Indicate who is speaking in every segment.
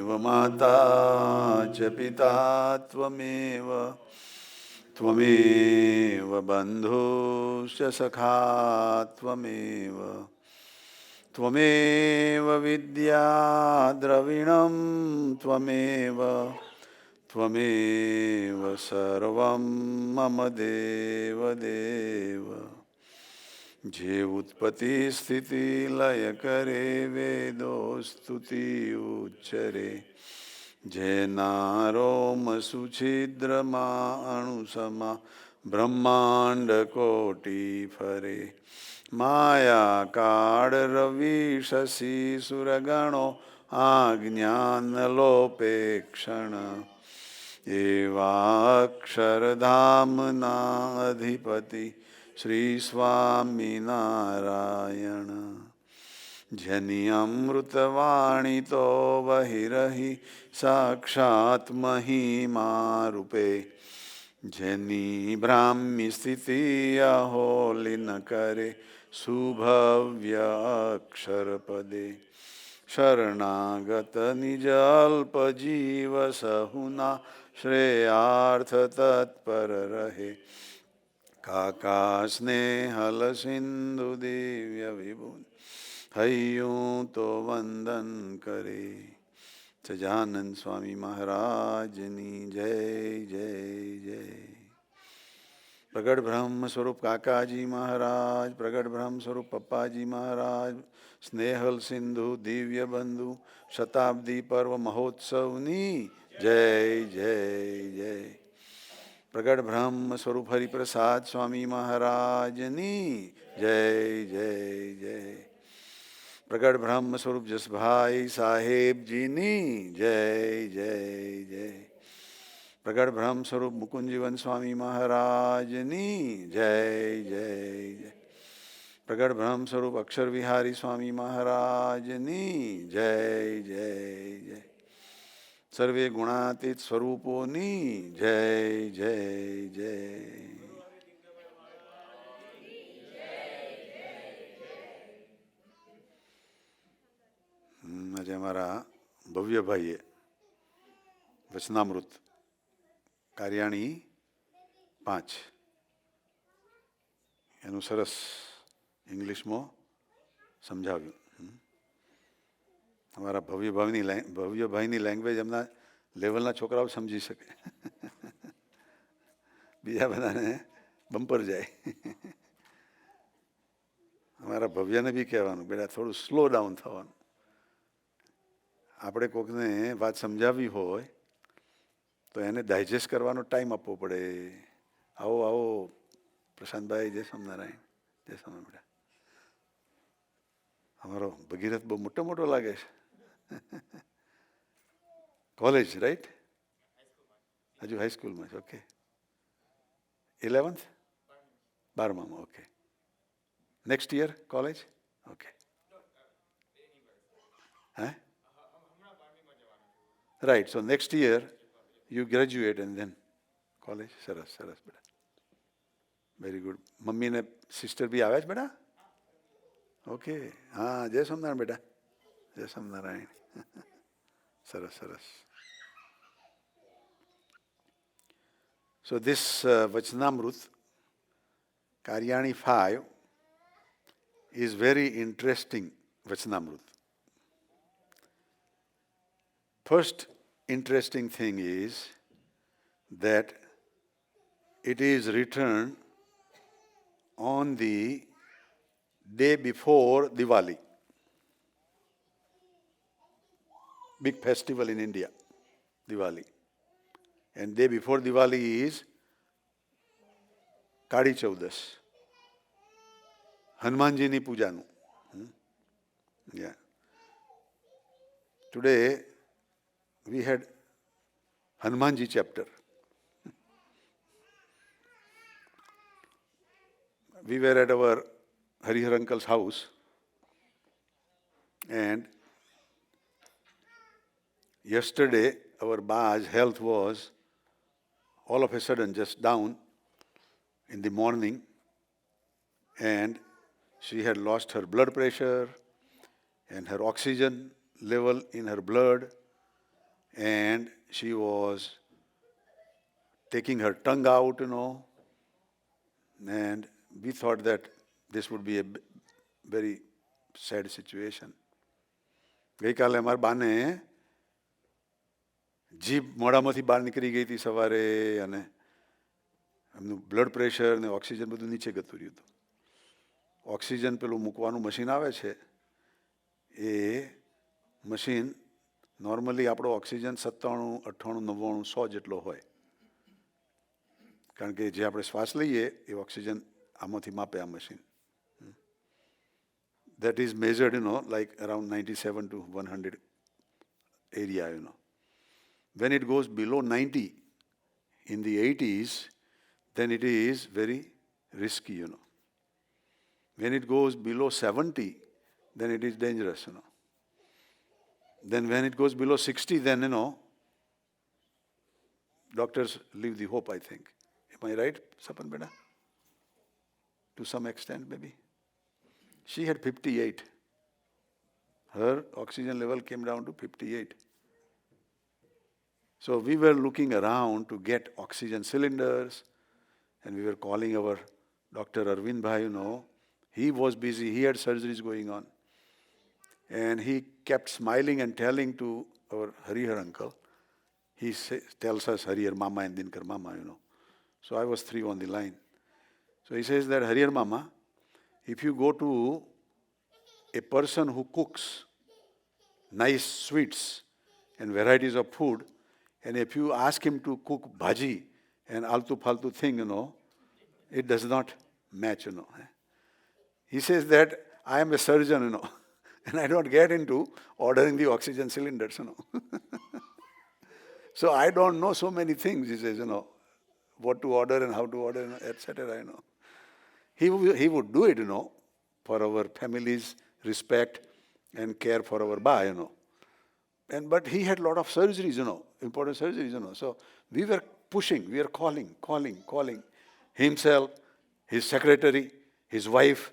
Speaker 1: माता च पिता त्वमेव त्वमेव बन्धुश्च सखा त्वमेव त्वमेव विद्या द्रविणं त्वमेव त्वमेव सर्वं मम देवदेव जे उत्पत्ति स्थिति लय करे वेदो स्तुति उच्चरे जय नारोम सुछिद्रमा अणुसमा ब्रह्मांड कोटि फरे माया काड़ रवि शशि सुरगणो आज्ञान लोपेक्षण एवाक्षरधामना अधिपति श्री स्वामी नारायण जनि अमृतवाणी तो बहिरहि साक्षात् महिमा रूपे जनि ब्राह्मी स्थिति अहोलिन करे सुभव्य अक्षर पदे शरणागत निज अल्प जीव सहुना श्रेयार्थ तत्पर रहे काका स्नेहल सिंधु दिव्य विभुन हयूं तो वंदन करे सजानंद स्वामी महाराज नी जय जय जय। प्रगट ब्रह्म स्वरूप काकाजी महाराज, प्रगट ब्रह्म स्वरूप पप्पाजी महाराज, स्नेहल सिंधु दिव्य बंधु शताब्दी पर्व महोत्सवनी जय जय जय। प्रगट ब्रह्म स्वरूप हरिप्रसाद स्वामी महाराजनी जय जय जय। प्रगट ब्रह्म स्वरूप जसभाई साहेब जी नी जय जय जय। प्रगट ब्रह्म स्वरूप मुकुंद जीवन स्वामी महाराजनी जय जय जय। प्रगट ब्रह्म स्वरूप अक्षर विहारी स्वामी महाराजनी जय जय जय। सर्वे गुणातीत स्वरूपोनी जय जय जय। આજે અમારા ભવ્યભાઈએ વચનામૃત કાર્યાણી 5 એનું સરસ ઇંગ્લિશમાં સમજાવ્યું. અમારા ભવ્યભાઈની લેંગ્વેજ એમના લેવલના છોકરાઓ સમજી શકે, બીજા બધાને બમ્પર જાય. અમારા ભવ્યને બી કહેવાનું બેટા થોડું સ્લો ડાઉન થવાનું. આપણે કોઈકને વાત સમજાવવી હોય તો એને ડાયજેસ્ટ કરવાનો ટાઈમ આપવો પડે. આવો આવો પ્રશાંતભાઈ, જય સ્વામિનારાયણ. જય સ્વામિનારાયણ. અમારો ભગીરથ બહુ મોટો મોટો લાગે છે. College right? હજુ હાઈસ્કૂલમાં છે. ઓકે. 11th? 12મામાં. Okay. Next year college? Okay. હે? Right. So next year you graduate and then college. સરસ સરસ બેટા, વેરી ગુડ. મમ્મી ને સિસ્ટર બી આવ્યા છે બેટા? ઓકે. હા, જય સ્વામિનારાયણ બેટા. જય સ્વામિનારાયણ. સરસ સરસ. So this Vachanamrut, Karyani 5, is very interesting Vachanamrut. First interesting thing is that it is written on the day before Diwali, big festival in India, Diwali. And day before Diwali is Kadi Chaudas, Hanumanjini Pujanu. Yeah. Today we had Hanumanji chapter. We were at our Harihar uncle's house, and yesterday our Ba's health was all of a sudden just down in the morning, and she had lost her blood pressure and her oxygen level in her blood and she was taking her tongue out, and we thought that this would be a very sad situation. ગઈકાલે અમારા બાને જીભ મોઢામાંથી બહાર નીકળી ગઈ હતી સવારે, અને એમનું બ્લડ પ્રેશર ને ઓક્સિજન બધું નીચે ગતું રહ્યું હતું. ઓક્સિજન પેલું મૂકવાનું મશીન આવે છે, એ મશીન નોર્મલી આપણો ઓક્સિજન 97, 98, 99, 100 જેટલો હોય, કારણ કે જે આપણે શ્વાસ લઈએ એ ઓક્સિજન આમાંથી માપે આ machine. That is measured, like around 97 to 100 area, When it goes below 90, in the 80s, then it is very risky, When it goes below 70, then it is dangerous, Then when it goes below 60, then, doctors leave the hope, I think. Am I right, Sapan Beda? To some extent, maybe. She had 58. Her oxygen level came down to 58. So we were looking around to get oxygen cylinders, and we were calling our Dr. Arvind Bhai, He was busy, he had surgeries going on. And he kept smiling and telling to our Harihar uncle, he tells us Harihar Mama and Dinkar Mama, So I was 3 on the line. So he says that Harihar Mama, if you go to a person who cooks nice sweets and varieties of food, and if you ask him to cook bhaji and altu-faltu thing, it does not match, He says that I am a surgeon, and I don't get into ordering the oxygen cylinders, So I don't know so many things, he says, what to order and how to order, etc., He would do it, for our family's respect and care for our ba, But he had a lot of surgeries, important surgeries, So we were pushing, we were calling himself, his secretary, his wife,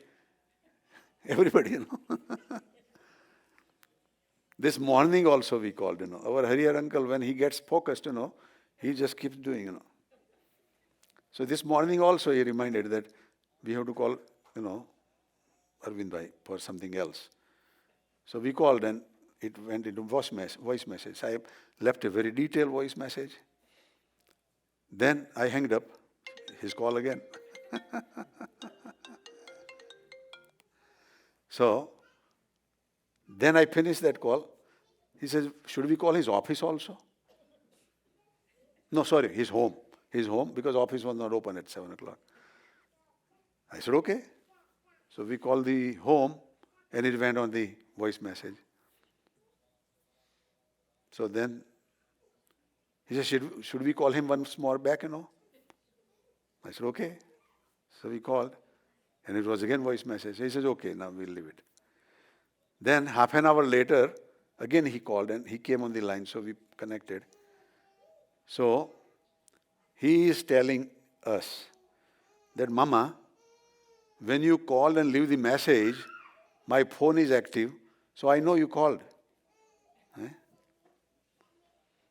Speaker 1: everybody, This morning also we called, Our Harihar uncle, when he gets focused, he just keeps doing, So this morning also he reminded that we have to call, Arvind Bhai for something else. So we called and it went into voice message. I left a very detailed voice message. Then I hanged up his call again. So then I finished that call. He says, should we call his office also? No, sorry, his home. His home, because office was not open at 7 o'clock. I said, okay. So we called the home, and it went on the voice message. So then he said, should we call him once more back, I said, okay. So we called, and it was again voice message. He says, okay, now we'll leave it. Then half an hour later, again he called, and he came on the line, so we connected. So he is telling us that, Mama, when you called and leave the message, my phone is active, so I know you called.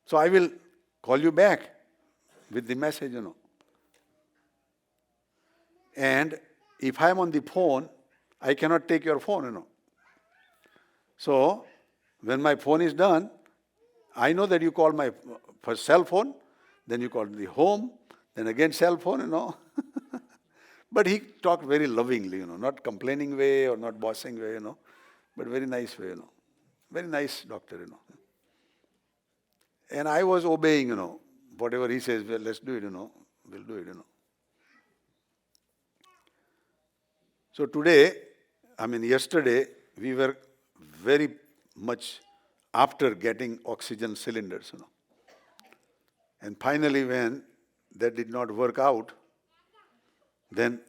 Speaker 1: So I will call you back with the message, And if I am on the phone, I cannot take your phone, So when my phone is done, I know that you called my first cell phone, then you called the home, then again cell phone, But he talked very lovingly, not complaining way or not bossing way, but very nice way, Very nice doctor, And I was obeying, whatever he says, well, let's do it, we'll do it, So today, yesterday, we were very much after getting oxygen cylinders, And finally, when that did not work out, then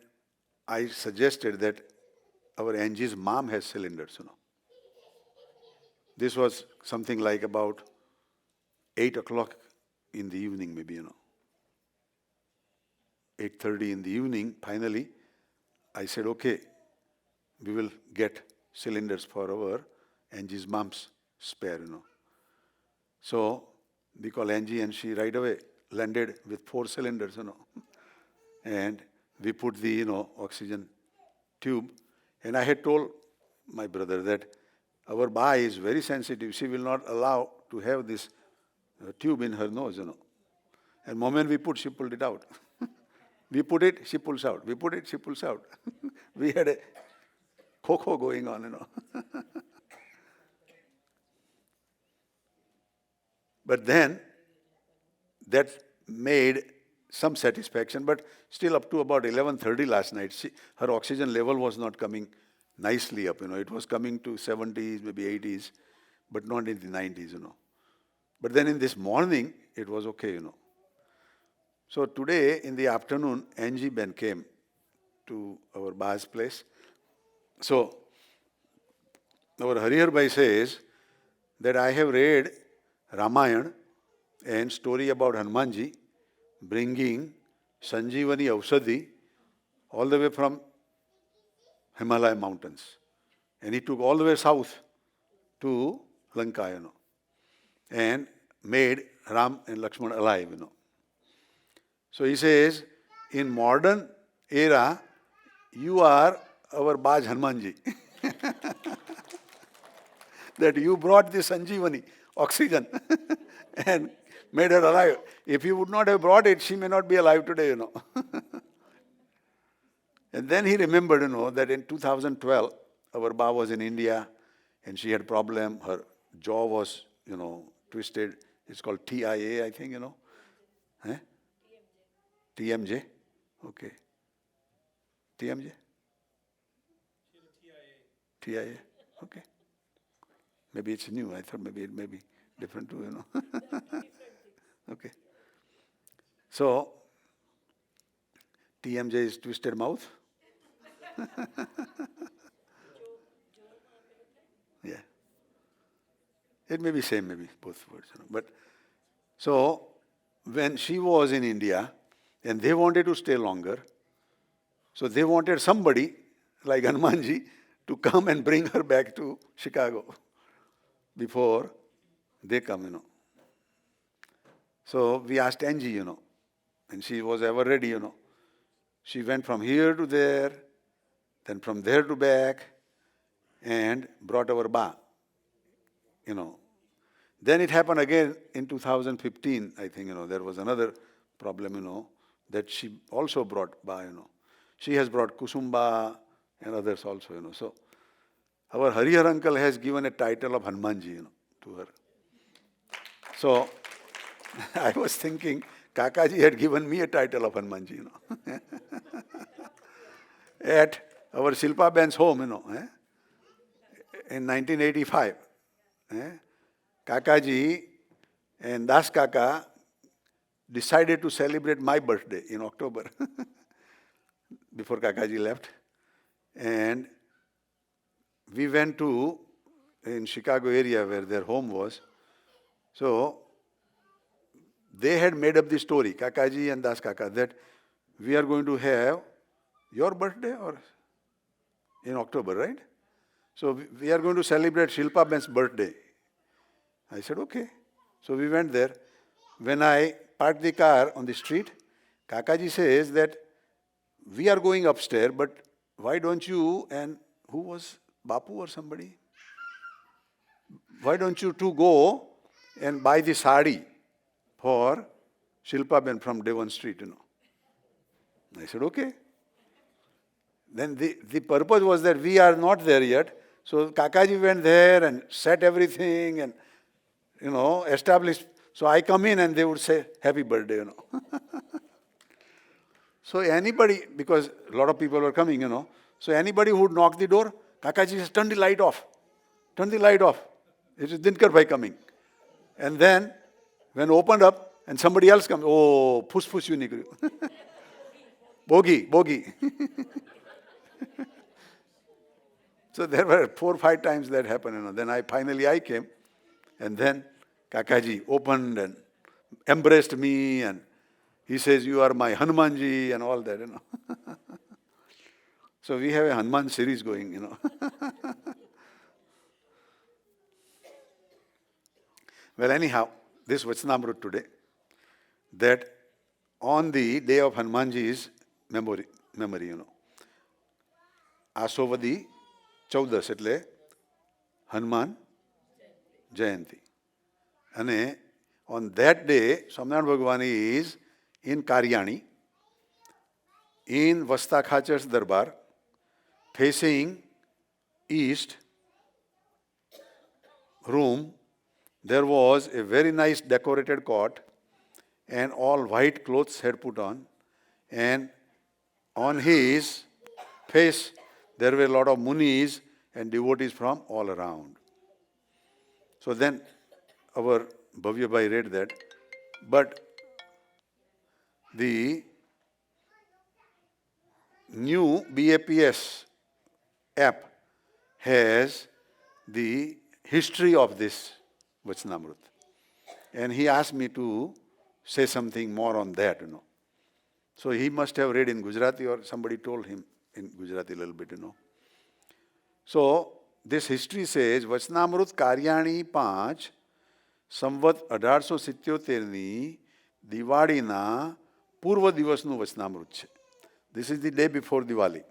Speaker 1: I suggested that our Angie's mom has cylinders, This was something like about 8 o'clock in the evening, maybe, 8:30 in the evening. Finally, I said, okay, we will get cylinders for our Angie's mom's spare, So we call Angie, and she right away landed with 4 cylinders, and we put the, oxygen tube. And I had told my brother that our Ba is very sensitive. She will not allow to have this tube in her nose, And moment we put, she pulled it out. We put it, she pulls out. We put it, she pulls out. We had a kho going on, But then, that made some satisfaction, but still up to about 11:30 last night, her oxygen level was not coming nicely up, It was coming to 70s, maybe 80s, but not in the 90s, But then in this morning, it was okay, So today, in the afternoon, Angie Ben came to our Ba's place. So, our Harihar Bhai says that I have read Ramayana and story about Hanumanji bringing Sanjeevani Ausadi all the way from Himalaya mountains. And he took all the way south to Lanka, and made Ram and Lakshmana alive, So he says, in modern era, you are our Baj Hanumanji. That you brought the Sanjeevani, oxygen, and made her alive. If you would not have brought it, she may not be alive today, And then he remembered, that in 2012, our Ba was in India, and she had problem. Her jaw was, twisted. It's called TIA, I think, Eh? TMJ? Okay. TMJ? TIA? Okay. Maybe it's new. I thought maybe it may be different too, Okay. So, TMJ is twisted mouth? Yeah. It may be same, maybe both words. But so when she was in India and they wanted to stay longer, so they wanted somebody like Hanumanji to come and bring her back to Chicago before they come, So we asked Angie, and she was ever ready, She went from here to there, then from there to back, and brought our Ba, Then it happened again in 2015, I think, there was another problem, that she also brought Ba, She has brought Kusumba and others also, So our Harihar uncle has given a title of Hanumanji, to her. So I was thinking, Kakaji had given me a title of Hanumanji, At our Shilpa Ben's home, in 1985. Kakaji and Das Kaka decided to celebrate my birthday in October, before Kakaji left. And we went to, in Chicago area where their home was. So, they had made up the story, Kakaji and Das Kaka, that we are going to have your birthday or in October, right? So we are going to celebrate Shilpa Ben's birthday. I said, okay. So we went there. When I parked the car on the street, Kakaji says that we are going upstairs, but why don't you, and who was Bapu or somebody? Why don't you two go and buy the sari for Shilpa Ben from Devon Street, I said, okay. Then the purpose was that we are not there yet. So Kakaji went there and set everything and, established. So I come in and they would say, happy birthday, So anybody, because a lot of people were coming, So anybody who would knock the door, Kakaji says, turn the light off. Turn the light off. It is Dinkar Bhai coming. And then, when opened up and somebody else comes, oh, push you nikru. Bogi. So there were 4 or 5 times that happened. Then I came, and then Kakaji opened and embraced me, and he says, you are my Hanumanji, and all that, So we have a Hanuman series going, Well, anyhow, this Vachanamrut today, that on the day of Hanumanji's memory, આસોવદી 14 એટલે હનુમાન જયંતિ. અને on that day, Swaminarayan Bhagwan is in Karyani, in Vasta Khacher's Darbar, facing east room. There was a very nice decorated cot, and all white clothes had put on, and on his face there were a lot of munis and devotees from all around. So then our Bhavya Bhai read that, but the new BAPS app has the history of this Vachanamrut. And he asked me to say something more on that, So he must have read in Gujarati, or somebody told him in Gujarati a little bit, So this history says, Vachanamrut Karyani 5, સંવત 1877ની દિવાળીના પૂર્વ દિવસનું વચનામૃત છે. This is the day before Diwali.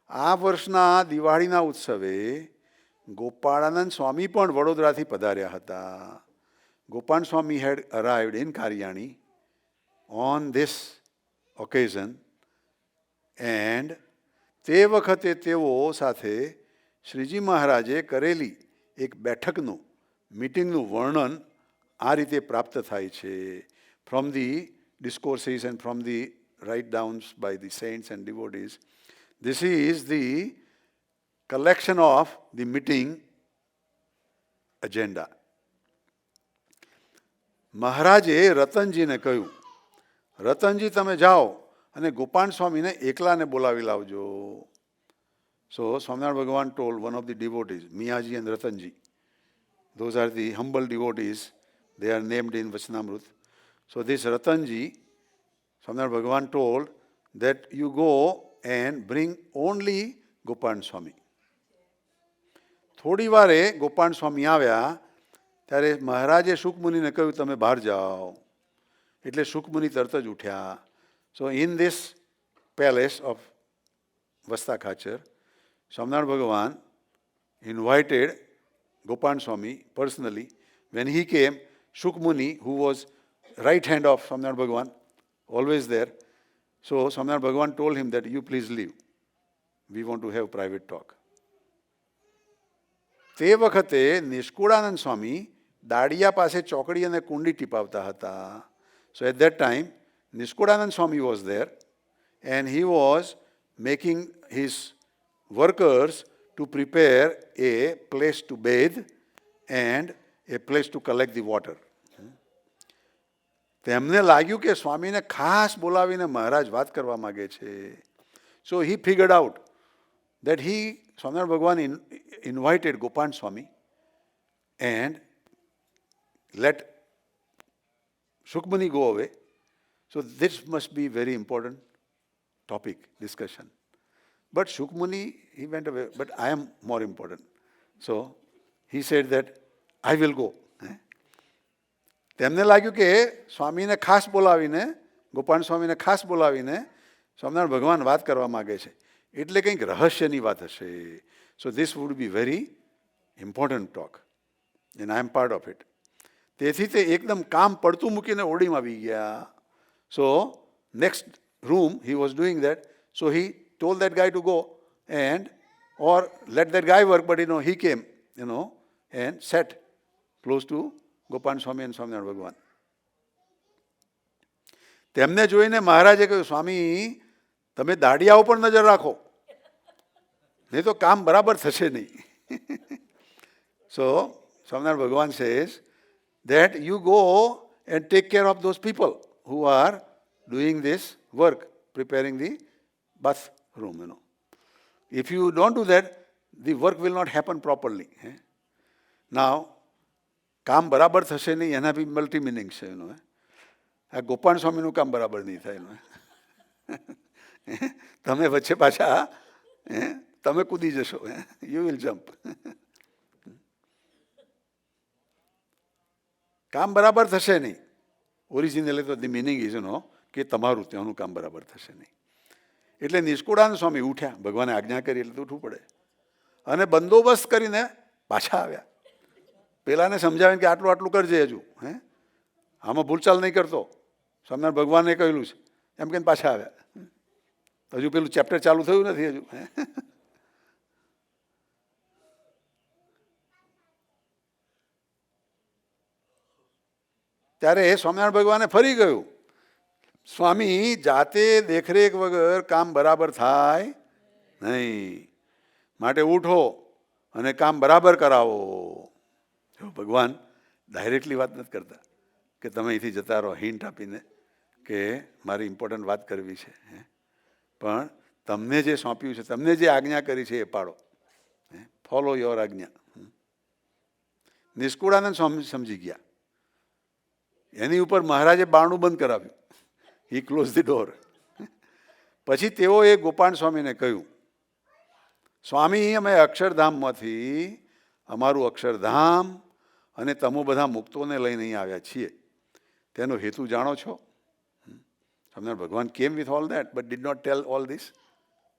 Speaker 1: આ વર્ષના દિવાળીના ઉત્સવે ગોપાળાનંદ સ્વામી પણ વડોદરાથી પધાર્યા હતા. Gopal Swami had arrived in Karyani on this occasion, and તે વખતે તેઓ સાથે શ્રીજી મહારાજે કરેલી એક બેઠકનું મીટિંગનું વર્ણન આ રીતે પ્રાપ્ત થાય છે from the discourses and from the write downs by the saints and devotees. This is the collection of the meeting agenda. મહારાજે રતનજીને કહ્યું, રતનજી તમે જાઓ અને ગોપાલ સ્વામીને એકલાને બોલાવી લાવજો. So Swaminarayan Bhagavan told one of the devotees, Miyaji and Ratanji. Those are the humble devotees. They are named in Vachanamrut. So this Ratanji, Swaminarayan Bhagavan told that you go and bring only Gopal Swami. થોડી વારે ગોપાલ સ્વામી આવ્યા ત્યારે મહારાજે શુકમુનિને કહ્યું તમે બહાર જાઓ. એટલે શુકમુનિ તરત જ ઉઠ્યા. So in this palace of Vasta Khacher, Swaminarayan Bhagavan invited Gopal Swami personally. When he came, Shukmuni, who was right hand of Swaminarayan Bhagavan, always there. So Swaminarayan Bhagavan told him that you please leave. We want to have private talk. તે વખતે નિષ્કુળાનંદ સ્વામી દાડિયા પાસે ચોકડી અને કુંડી ટીપાવતા હતા. So at that time, Nishkudanand Swami was there, and he was making his workers to prepare a place to bathe and a place to collect the water. તેમને લાગ્યું કે સ્વામીને ખાસ બોલાવીને મહારાજ વાત કરવા માગે છે. So he figured out that Swaminarayan Bhagavan invited Gopal Swami and let Shukmuni go away. So this must be very important topic, discussion. But Shukmuni, he went away, but I am more important. So he said that I will go. તેમને લાગ્યું કે સ્વામીને ખાસ બોલાવીને, ગોપાલ સ્વામીને ખાસ બોલાવીને સ્વામિનારાયણ ભગવાન વાત કરવા માગે છે. એટલે કંઈક રહસ્યની વાત હશે. So this would be very important talk. And I am part of it. તેથી તે એકદમ કામ પડતું મૂકીને ઓરડીમાં આવી ગયા. So next room he was doing that. So he told that guy to go and or let that guy work, but he came, and sat close to Gopal Swami and Swaminarayan Bhagavan. તેમને જોઈને મહારાજે કહ્યું સ્વામી તમે દાડિયા ઉપર નજર રાખો, નહીં તો કામ બરાબર થશે નહીં. So Swaminarayan Bhagavan says that you go and take care of those people who are doing this work, preparing the bathroom. If you don't do that, the work will not happen properly. Now, કામ બરાબર થશે નહીં એના બી multi meaning છે. આ ગોપાલ સ્વામીનું કામ બરાબર નહીં થાય. તમે વચ્ચે પાછા તમે કૂદી જશો. You will jump. કામ બરાબર થશે નહીં. ઓરિજિનલી તો ધી મિનિંગ ઇઝ કે તમારું ત્યાંનું કામ બરાબર થશે નહીં. એટલે નિષ્કુળાનંદ સ્વામી ઉઠ્યા, ભગવાને આજ્ઞા કરી એટલે તો ઉઠવું પડે, અને બંદોબસ્ત કરીને પાછા આવ્યા. પેલાને સમજાવીને કે આટલું આટલું કરજે, હજુ આમાં ભૂલચાલ નહીં કરતો, સ્વામિનારાયણ ભગવાને કહેલું છે એમ કહીને પાછા આવ્યા. હજુ પેલું ચેપ્ટર ચાલુ થયું નથી હજુ. ત્યારે સ્વામિનારાયણ ભગવાને ફરી ગયું, સ્વામી જાતે દેખરેખ વગર કામ બરાબર થાય નહીં, માટે ઉઠો અને કામ બરાબર કરાવો. ભગવાન ડાયરેક્ટલી વાત નથી કરતા કે તમે અહીંથી જતા રહો હિન્ટ આપીને કે મારી ઇમ્પોર્ટન્ટ વાત કરવી છે, પણ તમને જે સોંપ્યું છે, તમને જે આજ્ઞા કરી છે એ પાડો, ફોલો યોર આજ્ઞા. નિષ્કુળાનંદ સમજી ગયા. એની ઉપર મહારાજે બારણું બંધ કરાવ્યું. હી ક્લોઝ ધી ડોર. પછી તેઓએ ગોપાલ સ્વામીને કહ્યું, સ્વામી અમે અક્ષરધામમાંથી અમારું અક્ષરધામ અને તમે બધા મુક્તોને લઈને અહીં આવ્યા છીએ, તેનો હેતુ જાણો છો? સ્વામિનારાયણ ભગવાન કેમ with all that but did not tell all this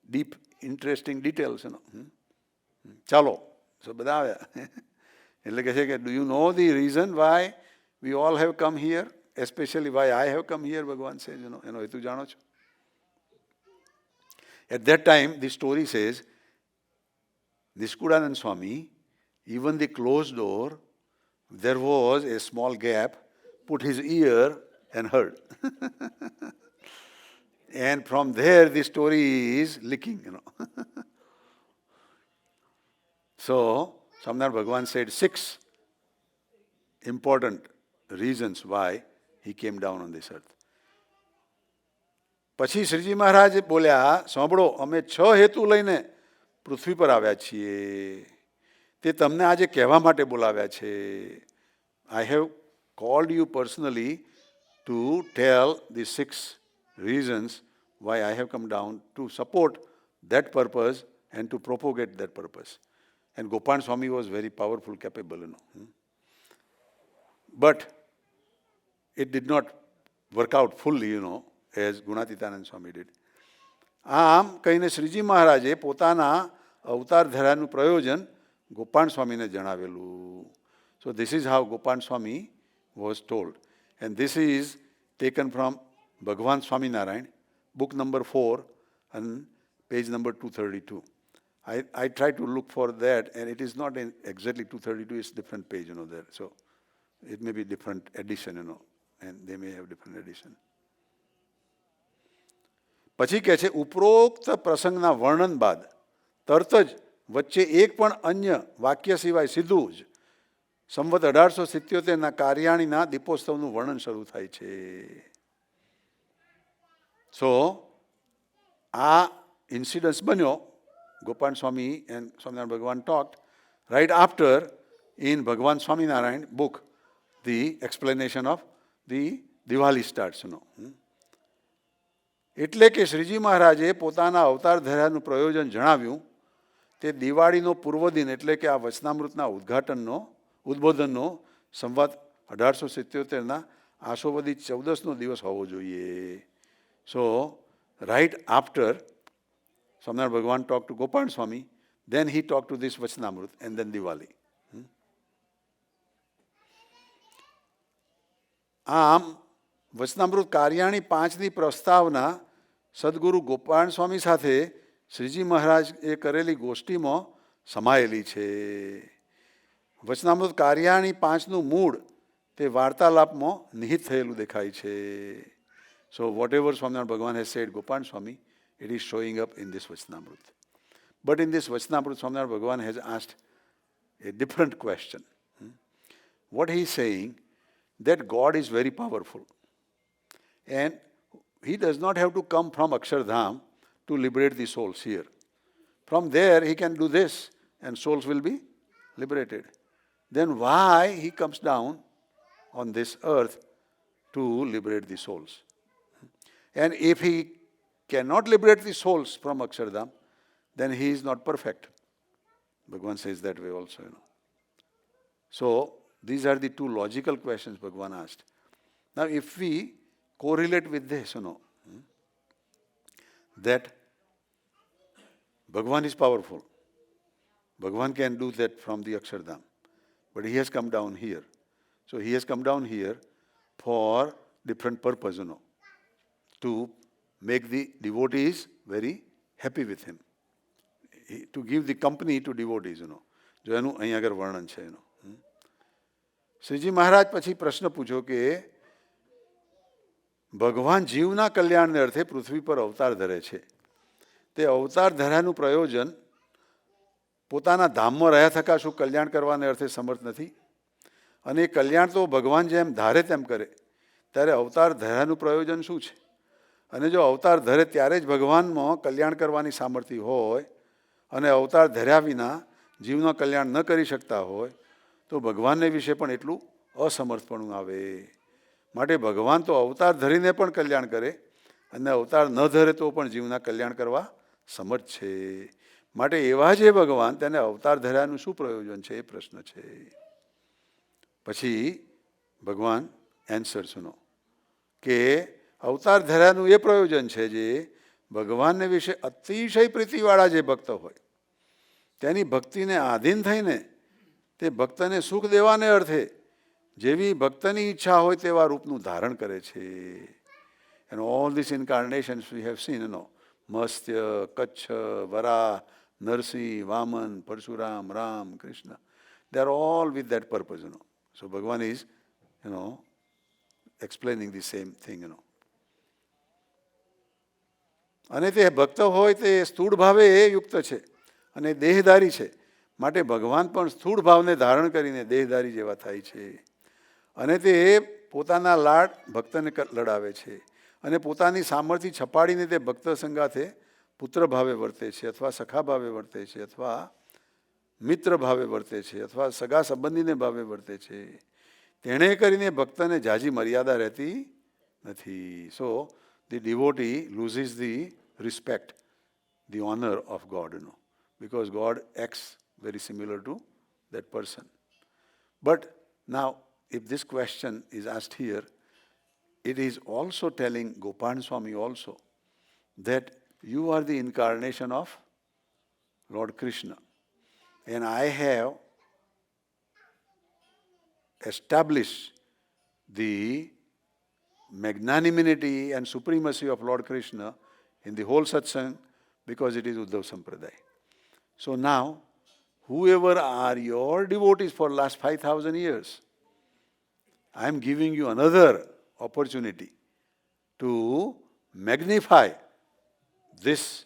Speaker 1: deep interesting details. ચાલો બધા આવ્યા. એટલે કહે છે કે do you know the reason why we all have come here, especially why I have come here, Bhagavan says, એનો હેતુ જાણો છો? At that time, the story says, Niskoodanand Swami, even the closed door, there was a small gap, put his ear and heard. And from there, the story is leaking, So, Swaminarayan Bhagavan said 6 important reasons why he came down on this earth. પછી શ્રીજી મહારાજ બોલ્યા, સાંભળો, અમે 6 હેતુ લઈને પૃથ્વી પર આવ્યા છીએ, તે તમને આજે કહેવા માટે બોલાવ્યા છે. I have called you personally to tell the 6 reasons why I have come down to support that purpose and to propagate that purpose. And Gopal Swami was very powerful, capable, But it did not work out fully, as Gunatitanand Swami did. આમ કહીને શ્રીજી મહારાજે પોતાના અવતાર ધરાનું પ્રયોજન ગોપાલ સ્વામીને જણાવેલું. So this is how Gopal Swami was told. And this is taken from Bhagavan Swaminarayan, book number 4 and page number 232. I tried to look for that, and it is not exactly 232, it's different page, there. So it may be different edition, and they may have different edition. પછી કહે છે, ઉપરોક્ત પ્રસંગના વર્ણન બાદ તરત જ વચ્ચે એક પણ અન્ય વાક્ય સિવાય સીધું જ સંવત 1877ના કાર્યાણીના દીપોત્સવનું વર્ણન શરૂ થાય છે. સો આ ઇન્સિડન્સ બન્યો. Gopal Swami and Swaminarayan Bhagavan talked right after in Bhagavan Swaminarayan book the explanation of the Diwali starts. એટલે કે શ્રીજી મહારાજે પોતાના અવતાર ધર્યાનું પ્રયોજન જણાવ્યું તે દિવાળીનો પૂર્વ દિન એટલે કે આ વચનામૃતના ઉદ્બોધનનો સંવત 1877ના આશોવદી 14નો દિવસ હોવો જોઈએ. So right after Swaminarayan Bhagavan talked to Gopal Swami, then he talked to this Vachanamrut, and then Diwali. આમ વચનામૃત કાર્યાણી 5ની પ્રસ્તાવના સદગુરુ ગોપાલ સ્વામી સાથે શ્રીજી મહારાજે કરેલી ગોષ્ઠીમાં સમાયેલી છે. વચનામૃત કાર્યાણી 5નું મૂળ તે વાર્તાલાપમાં નિહિત થયેલું દેખાય છે. So what ever Swaminarayan Bhagwan has said Gopal Swami, it is showing up in this Vachanamrut. But in this Vachanamrut, Swaminarayan Bhagavan has asked a different question. What he is saying, that God is very powerful. And he does not have to come from Akshardham to liberate the souls here. From there, he can do this and souls will be liberated. Then why he comes down on this earth to liberate the souls? And if he cannot liberate the souls from Akshardham, then he is not perfect. Bhagavan says that way also, So These are the two logical questions Bhagwan asked. Now, if we correlate with this, that Bhagwan is powerful. Bhagwan can do that from the Akshardham. But he has come down here. So he has come down here for different purpose, to make the devotees very happy with him. To give the company to devotees, જો એનું અહીં આગળ વર્ણન છે એનું. શ્રીજી મહારાજ પછી પ્રશ્ન પૂછ્યો કે ભગવાન જીવના કલ્યાણને અર્થે પૃથ્વી પર અવતાર ધરે છે. તે અવતાર ધર્યાનું પ્રયોજન પોતાના ધામમાં રહ્યા થકા શું કલ્યાણ કરવાને અર્થે સમર્થ નથી? અને એ કલ્યાણ તો ભગવાન જેમ ધારે તેમ કરે, ત્યારે અવતાર ધર્યાનું પ્રયોજન શું છે? અને જો અવતાર ધરે ત્યારે જ ભગવાનમાં કલ્યાણ કરવાની સામર્થ્ય હોય અને અવતાર ધર્યા વિના જીવનું કલ્યાણ ન કરી શકતા હોય તો ભગવાનને વિશે પણ એટલું અસમર્થપણું આવે. માટે ભગવાન તો અવતાર ધરીને પણ કલ્યાણ કરે અને અવતાર ન ધરે તો પણ જીવના કલ્યાણ કરવા સમર્થ છે. માટે એવા જે ભગવાન તેને અવતાર ધર્યાનું શું પ્રયોજન છે એ પ્રશ્ન છે. પછી ભગવાન એન્સર સુનો કે અવતાર ધર્યાનું એ પ્રયોજન છે જે ભગવાનને વિશે અતિશય પ્રીતિવાળા જે ભક્ત હોય તેની ભક્તિને આધીન થઈને તે ભક્તને સુખ દેવાને અર્થે જેવી ભક્તની ઈચ્છા હોય તેવા રૂપનું ધારણ કરે છે. And all these incarnations we have seen, Mastya, Kacha, Vara, Narsi, Vaman, Parshuram, Ram, Krishna. They are all with that purpose, So Bhagavan is, explaining the same thing, અને તે ભક્ત હોય તે સ્થૂળ ભાવે યુક્ત છે અને દેહધારી છે. માટે ભગવાન પણ સ્થૂળ ભાવને ધારણ કરીને દેહધારી જેવા થાય છે. અને તે પોતાના લાડ ભક્તને લડાવે છે અને પોતાની સામર્થ્ય છપાડીને તે ભક્ત સંગાથે પુત્ર ભાવે વર્તે છે અથવા સખા ભાવે વર્તે છે અથવા મિત્ર ભાવે વર્તે છે અથવા સગા સંબંધીને ભાવે વર્તે છે. તેણે કરીને ભક્તને જાજી મર્યાદા રહેતી નથી. So the devotee loses the respect, the honor of God, because God acts very similar to that person. But now, if this question is asked here, it is also telling Gopan Swami also that you are the incarnation of Lord Krishna. And I have established the magnanimity and supremacy of Lord Krishna in the whole satsang because it is Uddhav Sampradaya. So now, whoever are your devotees for last 5,000 years, I am giving you another opportunity to magnify this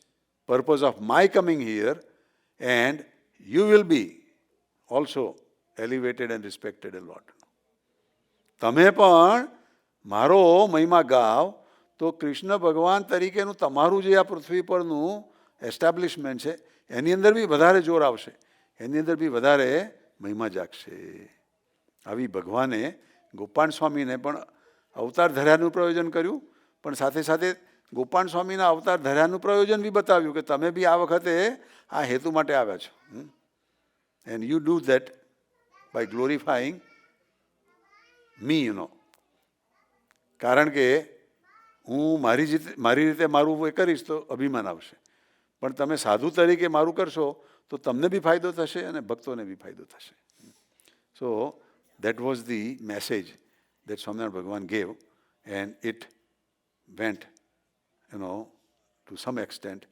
Speaker 1: purpose of my coming here, and you will be also elevated and respected a lot. તમે પણ મારો મહિમા ગાવ તો કૃષ્ણ ભગવાન તરીકેનું તમારું જે આ પૃથ્વી પરનું એસ્ટાબ્લિશમેન્ટ છે એની અંદર બી વધારે જોર આવશે, એની અંદર બી વધારે મહિમા જાગશે. આવી ભગવાને ગોપાલ સ્વામીને પણ અવતાર ધર્યાનું પ્રયોજન કર્યું, પણ સાથે સાથે ગોપાલ સ્વામીના અવતાર ધર્યાનું પ્રયોજન બી બતાવ્યું કે તમે બી આ વખતે આ હેતુ માટે આવ્યા છો. And you do that by glorifying me, કારણ કે હું મારી રીતે મારું એ કરીશ તો અભિમાન આવશે, પણ તમે સાધુ તરીકે મારું કરશો તો તમને બી ફાયદો થશે અને ભક્તોને બી ફાયદો થશે. સો that was the message that Swaminarayan Bhagavan gave, and it went, to some extent.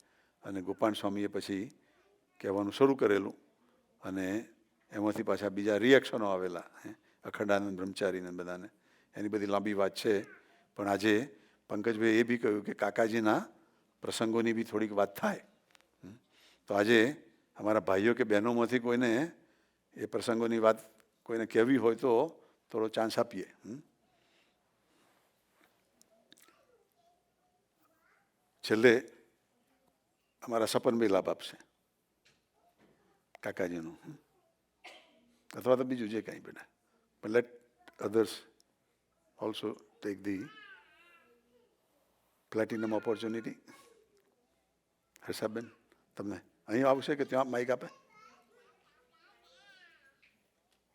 Speaker 1: અને ગોપાલ સ્વામીએ પછી કહેવાનું શરૂ કરેલું અને એમાંથી પાછા બીજા રિએક્શનો આવેલા, અખંડાનંદ બ્રહ્મચારીને બધાને. એની બધી લાંબી વાત છે, પણ આજે પંકજભાઈ એ બી કહ્યું કે કાકાજીના પ્રસંગોની બી થોડીક વાત થાય. તો આજે અમારા ભાઈઓ કે બહેનોમાંથી કોઈને એ પ્રસંગોની વાત કોઈને કહેવી હોય તો થોડો ચાન્સ આપીએ. છેલ્લે અમારા સપનભાઈ લાભ આપશે કાકાજીનું, અથવા તો બીજું જે કાંઈ બેટા. પણ let others also take the platinum opportunity. Harshaben તમને અહીં આવશે કે ત્યાં માઇક આપે?